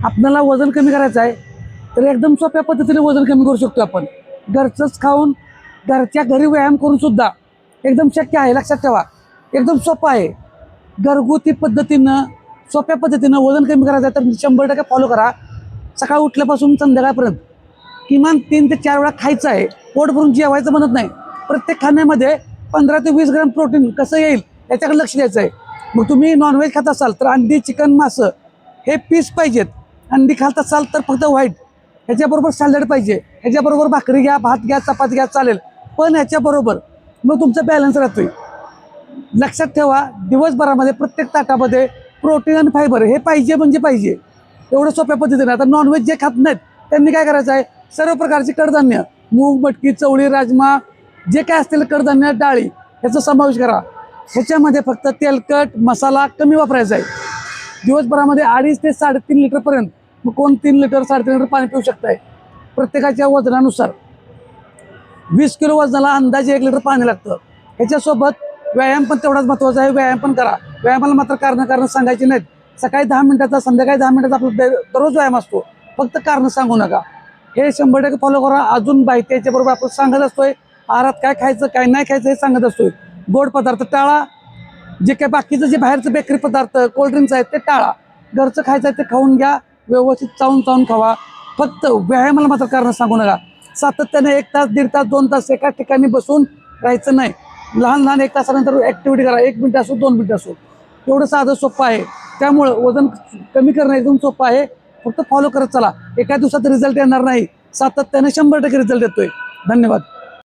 आपल्याला वजन कमी करायचं आहे तर एकदम सोप्या पद्धतीने वजन कमी करू शकतो आपण. घरचंच खाऊन घरच्या घरी व्यायाम करून सुद्धा एकदम शक्य आहे. लक्षात ठेवा, एकदम सोपं आहे. घरगुती पद्धतीनं सोप्या पद्धतीनं वजन कमी करायचं आहे तर 100% फॉलो करा. सकाळ उठल्यापासून संध्याकाळपर्यंत किमान 3 ते 4 वेळा खायचं आहे. पोट भरून जेवायचं म्हणत नाही. प्रत्येक खाण्यामध्ये 15 ते 20 ग्रॅम प्रोटीन कसं येईल याच्याकडे लक्ष द्यायचं आहे. मग तुम्ही नॉनव्हेज खात असाल तर अंडी, चिकन, मासं हे पीस पाहिजेत. अंडी खात असाल तर फक्त व्हाईट. ह्याच्याबरोबर सॅलड पाहिजे. ह्याच्याबरोबर भाकरी घ्या, भात घ्या, चपाती घ्या, चालेल. पण ह्याच्याबरोबर मग तुमचा बॅलन्स राहतोय. लक्षात ठेवा, दिवसभरामध्ये प्रत्येक ताटामध्ये प्रोटीन आणि फायबर हे पाहिजे म्हणजे पाहिजे. एवढं सोप्या पद्धतीने. आता नॉनव्हेज जे खात नाहीत त्यांनी काय करायचं आहे, सर्व प्रकारची कडधान्य, मूग, मटकी, चवळी, राजमा जे काय असतील कडधान्य, डाळी ह्याचा समावेश करा. ह्याच्यामध्ये फक्त तेलकट मसाला कमी वापरायचा आहे. दिवसभरामध्ये 2.5 ते 3.5 लिटरपर्यंत, मग कोण 3 लिटर 3.5 लिटर पाणी पिऊ शकताय. प्रत्येकाच्या वजनानुसार 20 किलो वजनाला अंदाजे 1 लिटर पाणी लागतं. ह्याच्यासोबत व्यायाम पण तेवढाच महत्त्वाचा आहे. व्यायाम पण करा. व्यायामाला मात्र कारणं सांगायची नाहीत. सकाळी 10 मिनिटाचा, संध्याकाळी 10 मिनिटाचा आपला दररोज व्यायाम असतो. फक्त कारणं सांगू नका. हे 100% फॉलो करा. अजून माहिती याच्याबरोबर आपण सांगत असतोय. आहारात काय खायचं काय नाही खायचं हे सांगत असतोय. गोड पदार्थ टाळा. जे काय बाकीचं जे बाहेरचं बेकरी पदार्थ, कोल्ड्रिंक्स आहेत ते टाळा. घरचं खायचं आहे ते खाऊन घ्या. व्यवस्थित चावून खावा. फक्त व्यायामाला मात्र कारणं सांगू नका. सातत्याने 1 तास, 1.5 तास, 2 तास एका ठिकाणी बसून राहायचं नाही. लहान 1 तासानंतर ॲक्टिव्हिटी करा. 1 मिनिट असो, 2 मिनिट असो. एवढं साधं सोपं आहे. त्यामुळं वजन कमी करणं एकदम सोपं आहे. फक्त फॉलो करत चला. एका दिवसात रिझल्ट येणार नाही. सातत्याने 100% रिझल्ट येतोय. धन्यवाद.